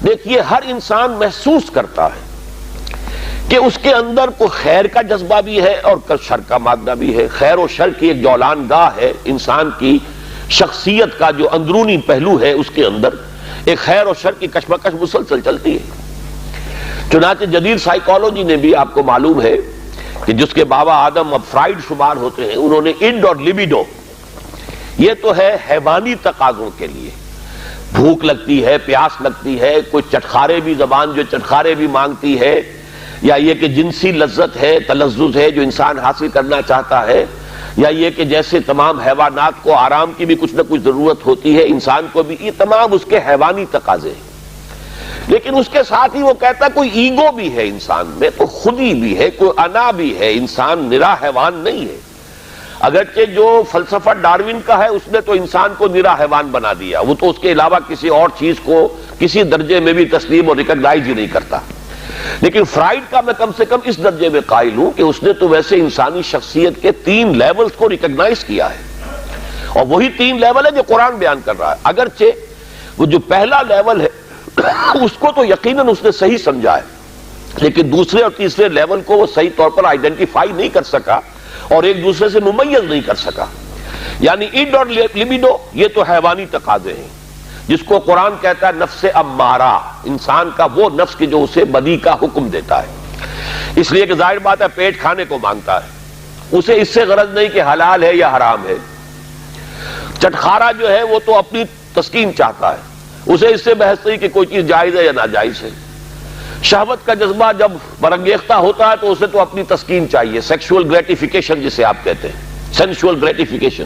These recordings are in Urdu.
دیکھیے ہر انسان محسوس کرتا ہے کہ اس کے اندر کوئی خیر کا جذبہ بھی ہے اور شر کا مادہ بھی ہے. خیر و شر کی ایک جولان گاہ ہے انسان کی شخصیت کا جو اندرونی پہلو ہے، اس کے اندر ایک خیر و شر کی کشمکش مسلسل چلتی ہے. چنانچہ جدید سائیکالوجی نے بھی، آپ کو معلوم ہے کہ جس کے بابا آدم اب فرائیڈ شمار ہوتے ہیں، انہوں نے انڈ اور لیبیڈو، یہ تو ہے حیوانی تقاضوں کے لیے. بھوک لگتی ہے، پیاس لگتی ہے، کوئی چٹخارے بھی، زبان جو چٹخارے بھی مانگتی ہے، یا یہ کہ جنسی لذت ہے، تلذذ ہے جو انسان حاصل کرنا چاہتا ہے، یا یہ کہ جیسے تمام حیوانات کو آرام کی بھی کچھ نہ کچھ ضرورت ہوتی ہے، انسان کو بھی، یہ تمام اس کے حیوانی تقاضے ہیں. لیکن اس کے ساتھ ہی وہ کہتا ہے کوئی ایگو بھی ہے انسان میں، کوئی خودی بھی ہے، کوئی انا بھی ہے. انسان نرا حیوان نہیں ہے. اگرچہ جو فلسفہ ڈاروین کا ہے اس نے تو انسان کو نرا حیوان بنا دیا، وہ تو اس کے علاوہ کسی اور چیز کو کسی درجے میں بھی تسلیم اور ریکگنائز ہی نہیں کرتا. لیکن فرائیڈ کا میں کم سے کم اس درجے میں قائل ہوں کہ اس نے تو ویسے انسانی شخصیت کے 3 لیولز کو ریکگنائز کیا ہے، اور وہی 3 لیول ہے جو قرآن بیان کر رہا ہے. اگرچہ وہ جو پہلا لیول ہے اس کو تو یقیناً اس نے صحیح سمجھا ہے، لیکن دوسرے اور تیسرے لیول کو وہ صحیح طور پر آئیڈینٹیفائی نہیں کر سکا اور ایک دوسرے سے ممیز نہیں کر سکا. یعنی انڈ اور لیبیڈو یہ تو حیوانی تقاضے ہیں، جس کو قرآن کہتا ہے نفس امارہ، انسان کا وہ نفس کہ جو اسے بدی کا حکم دیتا ہے. اس لیے کہ ظاہر بات ہے پیٹ کھانے کو مانگتا ہے، اسے اس سے غرض نہیں کہ حلال ہے یا حرام ہے. چٹخارا جو ہے وہ تو اپنی تسکین چاہتا ہے، اسے اس سے بحث نہیں کہ کوئی چیز جائز ہے یا ناجائز ہے. شہوت کا جذبہ جب برانگیختہ ہوتا ہے تو اسے تو اپنی تسکین چاہیے، سیکشول گریٹیفیکیشن جسے آپ کہتے ہیں، سینشول گریٹیفیکیشن.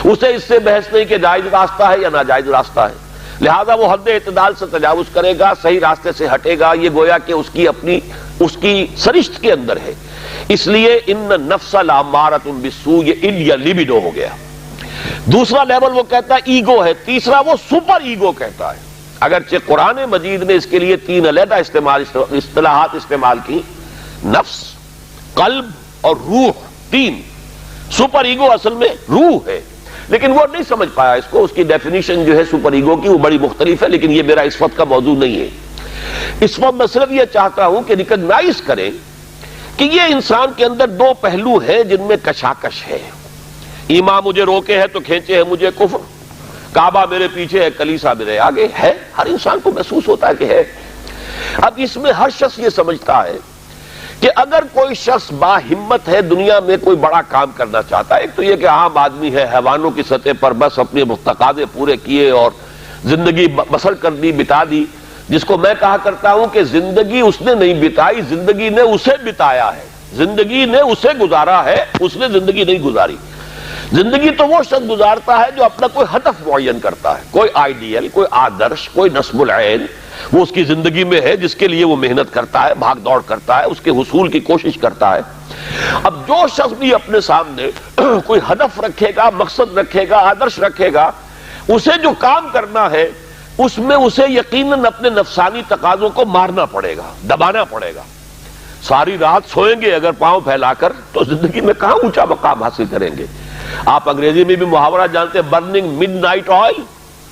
اسے اس سے بحث نہیں کہ جائز راستہ ہے یا ناجائز راستہ ہے، لہذا وہ حد اعتدال سے تجاوز کرے گا، صحیح راستے سے ہٹے گا. یہ گویا کہ اس کی سرشت کے اندر ہے. اس لیے ان النفس لامارۃ بالسوء، یہ ان یا لیبیڈو ہو گیا. دوسرا لیول وہ کہتا ہے ایگو ہے، تیسرا وہ سپر ایگو کہتا ہے. اگرچہ قرآن مجید نے اس کے لیے 3 علیحدہ اصطلاحات استعمال کی، نفس، قلب اور روح. 3. سپر ایگو اصل میں روح ہے، لیکن وہ نہیں سمجھ پایا اس کو. اس کی ڈیفینیشن جو ہے سپر ایگو کی وہ بڑی مختلف ہے، لیکن یہ میرا اس وقت کا موضوع نہیں ہے. اس وقت میں صرف یہ چاہتا ہوں کہ ریکگنائز کریں کہ یہ انسان کے اندر 2 پہلو ہیں جن میں کشاکش ہے. ایمان مجھے روکے ہے تو کھینچے ہے مجھے کفر، کعبہ میرے پیچھے ہے کلیسا میرے آگے ہے. ہر انسان کو محسوس ہوتا ہے کہ ہے. اب اس میں ہر شخص یہ سمجھتا ہے کہ اگر کوئی شخص با ہمت ہے، دنیا میں کوئی بڑا کام کرنا چاہتا ہے، ایک تو یہ کہ عام آدمی ہے، حیوانوں کی سطح پر بس اپنے تقاضے پورے کیے اور زندگی بسر کر دی، بتا دی، جس کو میں کہا کرتا ہوں کہ زندگی اس نے نہیں بتائی، زندگی نے اسے بتایا ہے. زندگی نے اسے گزارا ہے، اس نے زندگی نہیں گزاری. زندگی تو وہ شخص گزارتا ہے جو اپنا کوئی ہدف معین کرتا ہے، کوئی آئیڈیل، کوئی آدرش، کوئی نصب العین وہ اس کی زندگی میں ہے، جس کے لیے وہ محنت کرتا ہے، بھاگ دوڑ کرتا ہے، اس کے حصول کی کوشش کرتا ہے. اب جو شخص بھی اپنے سامنے کوئی ہدف رکھے گا، مقصد رکھے گا، آدرش رکھے گا، اسے جو کام کرنا ہے اس میں اسے یقیناً اپنے نفسانی تقاضوں کو مارنا پڑے گا، دبانا پڑے گا. ساری رات سوئیں گے اگر پاؤں پھیلا کر تو زندگی میں کہاں اونچا مقام حاصل کریں گے. آپ انگریزی میں بھی محاورہ جانتے ہیں، burning mid night oil,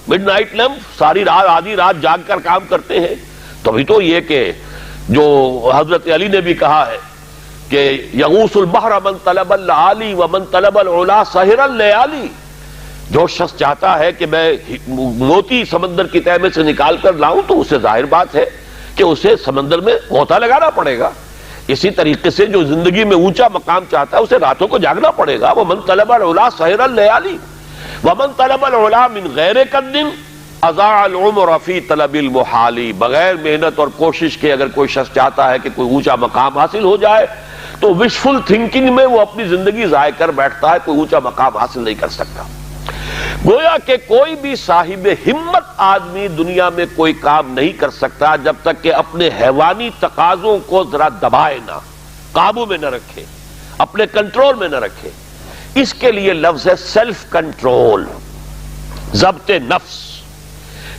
mid night lamp, ساری رات آدھی رات جاگ کر کام کرتے ہیں. تبھی تو یہ کہ جو حضرت علی نے بھی کہا ہے کہ یغوث البحر من طلب العالی ومن طلب العلا سہر اللیالی. جو شخص چاہتا ہے کہ میں موتی سمندر کی تہہ میں سے نکال کر لاؤں تو اسے ظاہر بات ہے کہ اسے سمندر میں غوطہ لگانا پڑے گا. اسی طریقے سے جو زندگی میں اونچا مقام چاہتا ہے اسے راتوں کو جاگنا پڑے گا. ومن طلب العلا سہر اللیالی ومن طلب العلا من غیر قد اضاع العمر فی طلب المحال. بغیر محنت اور کوشش کے اگر کوئی شخص چاہتا ہے کہ کوئی اونچا مقام حاصل ہو جائے تو وشفل تھنکنگ میں وہ اپنی زندگی ضائع کر بیٹھتا ہے، کوئی اونچا مقام حاصل نہیں کر سکتا. گویا کہ کوئی بھی صاحب ہمت آدمی دنیا میں کوئی کام نہیں کر سکتا جب تک کہ اپنے حیوانی تقاضوں کو ذرا دبائے نہ، قابو میں نہ رکھے، اپنے کنٹرول میں نہ رکھے. اس کے لیے لفظ ہے سیلف کنٹرول، ضبط نفس.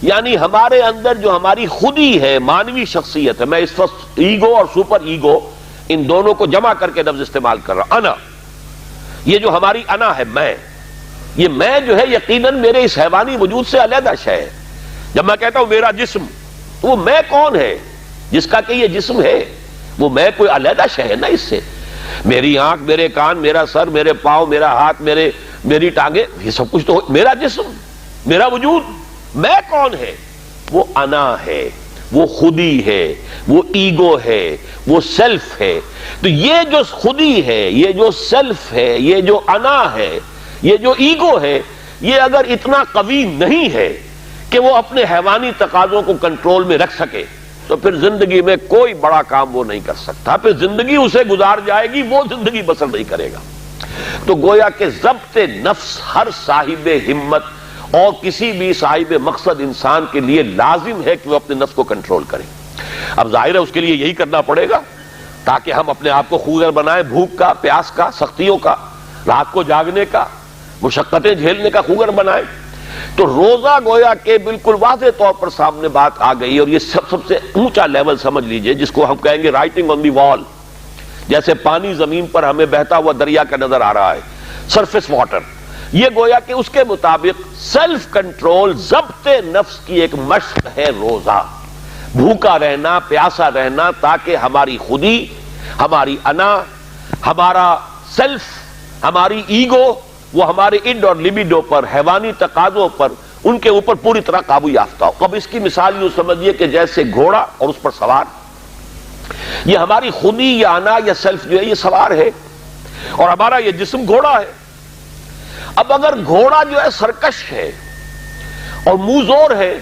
یعنی ہمارے اندر جو ہماری خودی ہے، مانوی شخصیت ہے، میں اس وقت ایگو اور سپر ایگو ان دونوں کو جمع کر کے لفظ استعمال کر رہا ہوں. انا، یہ جو ہماری انا ہے، یہ میں جو ہے یقیناً میرے اس حیوانی وجود سے علیحدہ شے ہے. جب میں کہتا ہوں میرا جسم، تو وہ میں کون ہے جس کا کہ یہ جسم ہے؟ وہ میں کوئی علیحدہ شے ہے نا اس سے. میری آنکھ، میرے کان، میرا سر، میرے پاؤں، میرا ہاتھ، میری ٹانگیں، یہ سب کچھ تو میرا جسم، میرا وجود. میں کون ہے؟ وہ انا ہے، وہ خودی ہے، وہ ایگو ہے، وہ سیلف ہے. تو یہ جو خودی ہے، یہ جو سیلف ہے، یہ جو انا ہے، یہ جو ایگو ہے، یہ اگر اتنا قوی نہیں ہے کہ وہ اپنے حیوانی تقاضوں کو کنٹرول میں رکھ سکے تو پھر زندگی میں کوئی بڑا کام وہ نہیں کر سکتا. پھر زندگی اسے گزار جائے گی، وہ زندگی بسر نہیں کرے گا. تو گویا کہ ضبط نفس ہر صاحب ہمت اور کسی بھی صاحب مقصد انسان کے لیے لازم ہے کہ وہ اپنے نفس کو کنٹرول کرے. اب ظاہر ہے اس کے لیے یہی کرنا پڑے گا تاکہ ہم اپنے آپ کو خوگر بنائیں، بھوک کا، پیاس کا، سختیوں کا، رات کو جاگنے کا، مشقتیں جھیلنے کا خوگر بنائیں. تو روزہ گویا کہ بالکل واضح طور پر سامنے بات آ گئی، اور یہ سب سے اونچا لیول سمجھ لیجئے جس کو ہم کہیں گے رائٹنگ آن دی وال. جیسے پانی زمین پر ہمیں بہتا ہوا دریا کا نظر آ رہا ہے، سرفیس واٹر، یہ گویا کہ اس کے مطابق سیلف کنٹرول، ضبط نفس کی ایک مشق ہے روزہ. بھوکا رہنا، پیاسا رہنا، تاکہ ہماری خودی، ہماری انا، ہمارا سیلف، ہماری ایگو، وہ ہمارے اڈ اور لیبیڈو پر، حیوانی تقاضوں پر، ان کے اوپر پوری طرح قابو یافتہ ہو. اب اس کی مثال یوں سمجھیے کہ جیسے گھوڑا اور اس پر سوار. یہ ہماری خودی یا انا یا سیلف جو ہے یہ سوار ہے، اور ہمارا یہ جسم گھوڑا ہے. اب اگر گھوڑا جو ہے سرکش ہے اور منہ زور ہے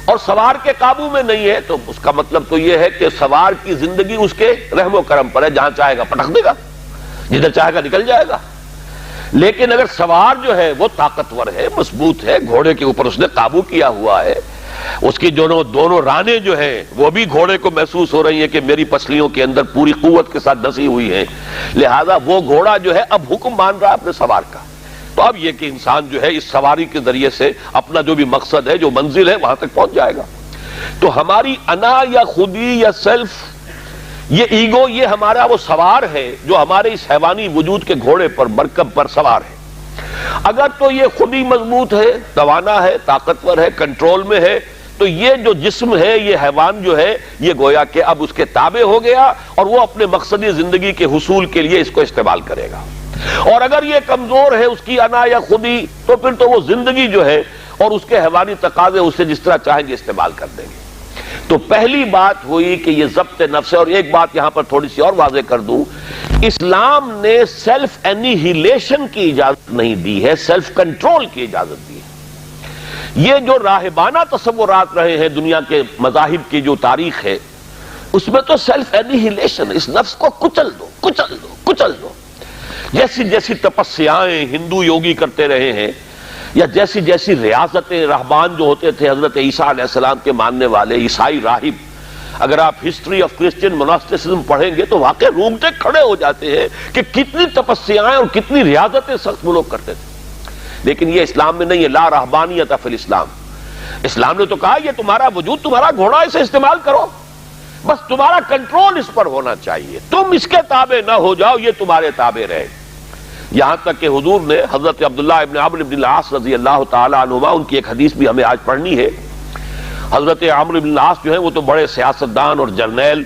اور سوار کے قابو میں نہیں ہے، تو اس کا مطلب تو یہ ہے کہ سوار کی زندگی اس کے رحم و کرم پر ہے، جہاں چاہے گا پٹک دے گا، جدھر چاہے گا نکل جائے گا. لیکن اگر سوار جو ہے وہ طاقتور ہے، مضبوط ہے، گھوڑے کے اوپر اس نے قابو کیا ہوا ہے، اس کی دونوں رانے جو ہیں وہ بھی گھوڑے کو محسوس ہو رہی ہیں کہ میری پسلیوں کے اندر پوری قوت کے ساتھ دسی ہوئی ہیں، لہذا وہ گھوڑا جو ہے اب حکم مان رہا ہے اپنے سوار کا. تو اب یہ کہ انسان جو ہے اس سواری کے ذریعے سے اپنا جو بھی مقصد ہے، جو منزل ہے، وہاں تک پہنچ جائے گا. تو ہماری انا یا خودی یا سیلف، یہ ایگو، یہ ہمارا وہ سوار ہے جو ہمارے اس حیوانی وجود کے گھوڑے پر، مرکب پر سوار ہے. اگر تو یہ خودی مضبوط ہے، توانا ہے، طاقتور ہے، کنٹرول میں ہے، تو یہ جو جسم ہے، یہ حیوان جو ہے، یہ گویا کہ اب اس کے تابع ہو گیا اور وہ اپنے مقصدی زندگی کے حصول کے لیے اس کو استعمال کرے گا. اور اگر یہ کمزور ہے اس کی انا یا خودی، تو پھر تو وہ زندگی جو ہے اور اس کے حیوانی تقاضے اسے جس طرح چاہیں گے استعمال کر دیں گے. تو پہلی بات ہوئی کہ یہ ضبط نفس ہے. اور ایک بات یہاں پر تھوڑی سی اور واضح کر دوں، اسلام نے سیلف انیہیلیشن کی اجازت نہیں دی ہے، سیلف کنٹرول کی اجازت دی ہے. یہ جو راہبانہ تصورات رہے ہیں دنیا کے مذاہب کی جو تاریخ ہے، اس میں تو سیلف انیہیلیشن، اس نفس کو کچل دو، کچل دو، کچل دو. جیسی جیسی تپسیائیں ہندو یوگی کرتے رہے ہیں، یا جیسی جیسی ریاضتیں رہبان جو ہوتے تھے حضرت عیسیٰ علیہ السلام کے ماننے والے عیسائی راہب، اگر آپ ہسٹری آف کرسچین موناسٹسزم پڑھیں گے تو واقعی رومتے کھڑے ہو جاتے ہیں کہ کتنی تپسیائیں اور کتنی ریاضتیں سخت وہ لوگ کرتے تھے. لیکن یہ اسلام میں نہیں ہے. لا رہبانیت فی الاسلام. اسلام نے تو کہا یہ تمہارا وجود تمہارا گھوڑا، اسے استعمال کرو، بس تمہارا کنٹرول اس پر ہونا چاہیے، تم اس کے تابع نہ ہو جاؤ، یہ تمہارے تابع رہے. یہاں تک کہ حضور نے حضرت عبداللہ ابن عمرو بن العاص رضی اللہ تعالی عنہما، ان کی ایک حدیث بھی ہمیں آج پڑھنی ہے. حضرت عمرو بن العاص جو ہیں وہ تو بڑے سیاستدان اور جرنیل،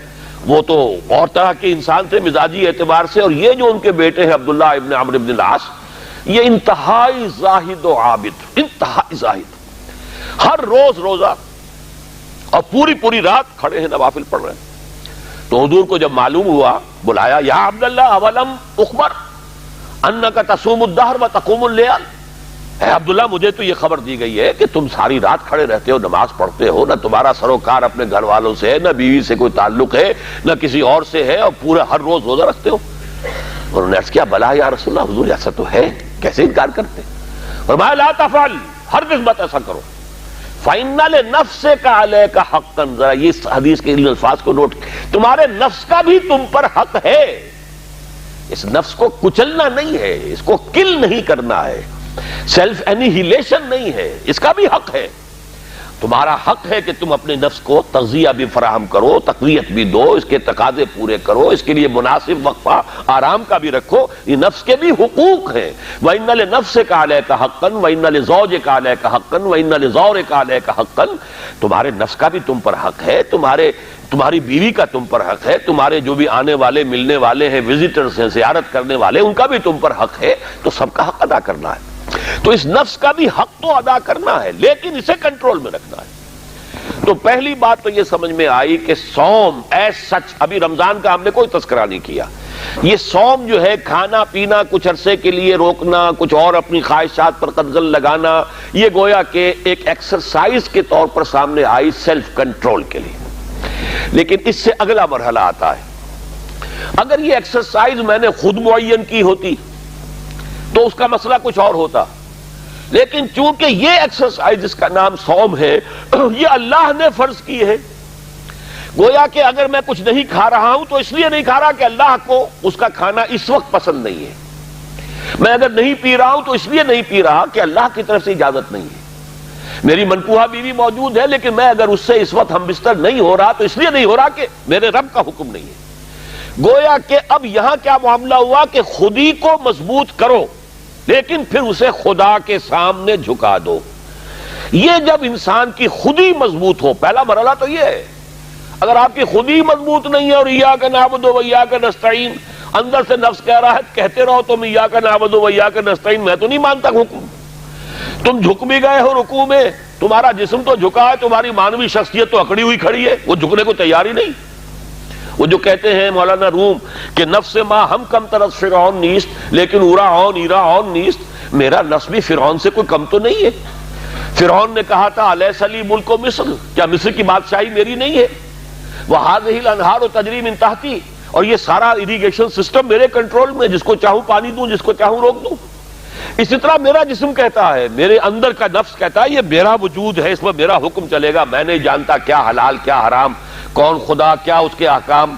وہ تو اور طرح کے انسان تھے مزاجی اعتبار سے، اور یہ جو ان کے بیٹے ہیں عبداللہ ابن عمرو بن العاص، یہ انتہائی زاہد و عابد، انتہائی زاہد، ہر روز روزہ اور پوری رات کھڑے ہیں، نوافل پڑھ رہے ہیں. تو حضور کو جب معلوم ہوا، بلایا، یا عبداللہ اولم اخبر انک تصوم الدہر و تقوم اللیل. اے عبداللہ، مجھے تو یہ خبر دی گئی ہے کہ تم ساری رات کھڑے رہتے ہو، نماز پڑھتے ہو، نہ تمہارا سروکار اپنے گھر والوں سے ہے، نہ بیوی سے کوئی تعلق ہے، نہ کسی اور سے ہے، اور پورا ہر روز روزہ رکھتے ہو. انہوں نے عرض کیا، بلا یا رسول اللہ، حضور ایسا تو ہے، کیسے انکار کرتے؟ فرمایا لا تفعل، ہرگز مت ایسا کرو. فَإِنَّ لِنَفْسِكَ عَلَيْكَ حَقًّا. ذرا یہ حدیث کے ان الفاظ کو نوٹ، تمہارے نفس کا بھی تم پر حق ہے. اس نفس کو کچلنا نہیں ہے، اس کو کل نہیں کرنا ہے، سیلف انیہیلیشن نہیں ہے، اس کا بھی حق ہے. تمہارا حق ہے کہ تم اپنے نفس کو تغذیہ بھی فراہم کرو، تقویت بھی دو، اس کے تقاضے پورے کرو، اس کے لیے مناسب وقفہ آرام کا بھی رکھو، یہ نفس کے بھی حقوق ہیں۔ وَإِنَّ لِنَفْسِكَ عَلَيْكَ حَقًّا وَإِنَّ لِزَوْجِكَ عَلَيْكَ حَقًّا وَإِنَّ لِزَوْرِكَ عَلَيْكَ حَقًّا، تمہارے نفس کا بھی تم پر حق ہے، تمہاری بیوی کا تم پر حق ہے، تمہارے جو بھی آنے والے ملنے والے ہیں، وزٹرز ہیں، زیارت کرنے والے، ان کا بھی تم پر حق ہے، تو سب کا حق ادا کرنا ہے۔ تو اس نفس کا بھی حق تو ادا کرنا ہے، لیکن اسے کنٹرول میں رکھنا ہے۔ تو پہلی بات تو یہ سمجھ میں آئی کہ صوم ایز سچ، ابھی رمضان کا ہم نے کوئی تذکرہ نہیں کیا، یہ صوم جو ہے کھانا پینا کچھ عرصے کے لیے روکنا، کچھ اور اپنی خواہشات پر قدغن لگانا، یہ گویا کہ ایک ایکسرسائز کے طور پر سامنے آئی سیلف کنٹرول کے لیے۔ لیکن اس سے اگلا مرحلہ آتا ہے، اگر یہ ایکسرسائز میں نے خود معین کی ہوتی تو اس کا مسئلہ کچھ اور ہوتا، لیکن چونکہ یہ ایکسرسائز جس کا نام صوم ہے یہ اللہ نے فرض کی ہے، گویا کہ اگر میں کچھ نہیں کھا رہا ہوں تو اس لیے نہیں کھا رہا کہ اللہ کو اس کا کھانا اس وقت پسند نہیں ہے، میں اگر نہیں پی رہا ہوں تو اس لیے نہیں پی رہا کہ اللہ کی طرف سے اجازت نہیں ہے، میری منکوحہ بیوی موجود ہے لیکن میں اگر اس سے اس وقت ہم بستر نہیں ہو رہا تو اس لیے نہیں ہو رہا کہ میرے رب کا حکم نہیں ہے۔ گویا کہ اب یہاں کیا معاملہ ہوا کہ خودی کو مضبوط کرو لیکن پھر اسے خدا کے سامنے جھکا دو۔ یہ جب انسان کی خودی مضبوط ہو، پہلا مرحلہ تو یہ ہے، اگر آپ کی خودی مضبوط نہیں ہے اور ایاک نعبد و ایاک نستعین، اندر سے نفس کہہ رہا ہے کہتے رہو تم ایاک نعبد و ایاک نستعین، میں تو نہیں مانتا حکم، تم جھک بھی گئے ہو رکوع میں، تمہارا جسم تو جھکا ہے، تمہاری مانوی شخصیت تو اکڑی ہوئی کھڑی ہے، وہ جھکنے کو تیار ہی نہیں۔ وہ جو کہتے ہیں مولانا روم کہ نفس ما ہم کم طرف فرعون نیست لیکن اورا عون نیست، میرا نفس بھی فرعون سے کوئی کم تو نہیں ہے۔ فرعون نے کہا تھا الیس لی ملک مصر، کیا مصر کی بادشاہی میری نہیں ہے؟ وہذہ الانہار تجری من تحتی، اور یہ سارا اریگیشن سسٹم میرے کنٹرول میں، جس کو چاہوں پانی دوں، جس کو چاہوں روک دوں۔ اسی طرح میرا جسم کہتا ہے، میرے اندر کا نفس کہتا ہے یہ میرا وجود ہے، اس میں میرا حکم چلے گا، میں نہیں جانتا کیا حلال کیا حرام، کون خدا کیا اس کے احکام۔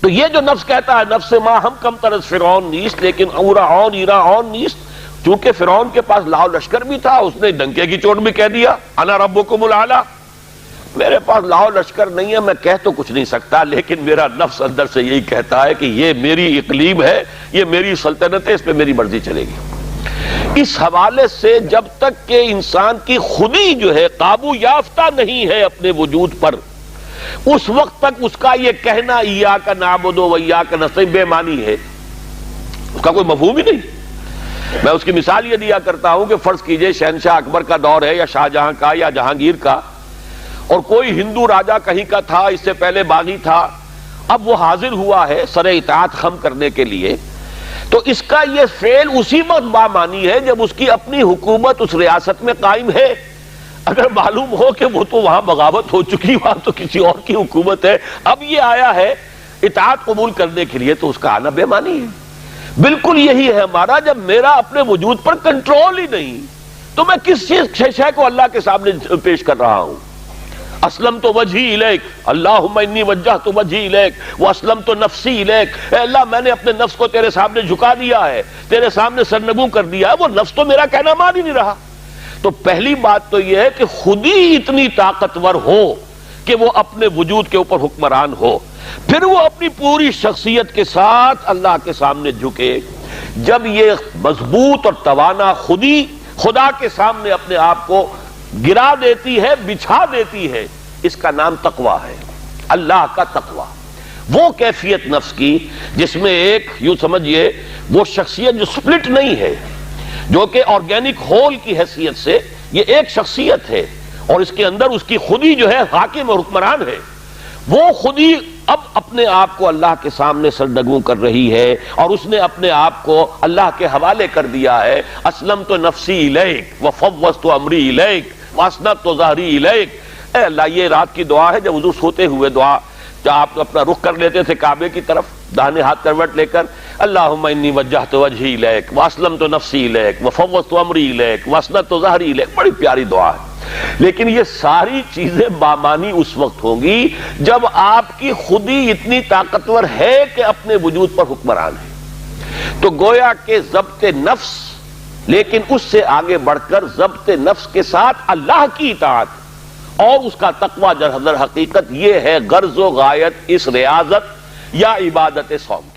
تو یہ جو نفس کہتا ہے نفس ما ہم کم طرز فرعون نیست لیکن اورا عون نیست، چونکہ فرعون کے پاس لاؤ لشکر بھی تھا، اس نے ڈنکے کی چوٹ بھی کہہ دیا انا ربکم الاعلی، میرے پاس لاؤ لشکر نہیں ہے، میں کہہ تو کچھ نہیں سکتا، لیکن میرا نفس اندر سے یہی کہتا ہے کہ یہ میری اقلیم ہے، یہ میری سلطنت ہے، اس پہ میری مرضی چلے گی۔ اس حوالے سے جب تک کہ انسان کی خودی جو ہے قابو یافتہ نہیں ہے اپنے وجود پر، اس وقت تک اس کا یہ کہنا ایاک نعبد و ایاک نستعین بے معنی ہے، اس کا کوئی مفہوم ہی نہیں۔ میں اس کی مثال یہ دیا کرتا ہوں کہ فرض کیجئے شہنشاہ اکبر کا دور ہے یا شاہجہاں کا یا جہانگیر کا، اور کوئی ہندو راجہ کہیں کا تھا، اس سے پہلے باغی تھا، اب وہ حاضر ہوا ہے سر اطاعت خم کرنے کے لیے، تو اس کا یہ فعل اسی وقت بامانی ہے جب اس کی اپنی حکومت اس ریاست میں قائم ہے۔ اگر معلوم ہو کہ وہ تو وہاں بغاوت ہو چکی، وہاں تو کسی اور کی حکومت ہے، اب یہ آیا ہے اطاعت قبول کرنے کے لیے، تو اس کا آنا بے معنی ہے۔ بالکل یہی ہے ہمارا، جب میرا اپنے وجود پر کنٹرول ہی نہیں تو میں کس شے کو اللہ کے سامنے پیش کر رہا ہوں۔ اسلمت وجہی الیک، اللہم انی وجہت وجہی الیک واسلمت نفسی الیک، اے اللہ میں نے اپنے نفس کو تیرے سامنے جھکا دیا ہے، تیرے سامنے سرنگوں کر دیا ہے، وہ نفس تو میرا کہنا مان ہی نہیں رہا۔ تو پہلی بات تو یہ ہے کہ خود ہی اتنی طاقتور ہو کہ وہ اپنے وجود کے اوپر حکمران ہو، پھر وہ اپنی پوری شخصیت کے ساتھ اللہ کے سامنے جھکے۔ جب یہ مضبوط اور توانا خودی خدا کے سامنے اپنے آپ کو گرا دیتی ہے، بچھا دیتی ہے، اس کا نام تقویٰ ہے، اللہ کا تقویٰ۔ وہ کیفیت نفس کی جس میں ایک یوں سمجھئے وہ شخصیت جو سپلٹ نہیں ہے، جو کہ آرگینک ہول کی حیثیت سے یہ ایک شخصیت ہے، اور اس کے اندر اس کی خودی جو ہے حاکم اور حکمران ہے، وہ خودی اب اپنے آپ کو اللہ کے سامنے سرنگوں کر رہی ہے، اور اس نے اپنے آپ کو اللہ کے حوالے کر دیا ہے۔ اسلمت نفسی الیک وفوضت امری الیک واسنت ظہری الیک۔ اے اللہ، یہ رات کی دعا ہے، جب حضور سوتے ہوئے دعا جب آپ اپنا رخ کر لیتے تھے کعبے کی طرف داہنے ہاتھ کروٹ لے کر، اللہم انی وجہت وجہی الیک واسلمت نفسی الیک وفوضت امری الیک واسنت ظہری الیک، بڑی پیاری دعا ہے۔ لیکن یہ ساری چیزیں بامانی اس وقت ہوں گی جب آپ کی خودی اتنی طاقتور ہے کہ اپنے وجود پر حکمران ہے۔ تو گویا کہ ضبط نفس، لیکن اس سے آگے بڑھ کر ضبط نفس کے ساتھ اللہ کی اطاعت، اور اس کا تقوی در حقیقت یہ ہے غرض و غایت اس ریاضت یا عبادت صوم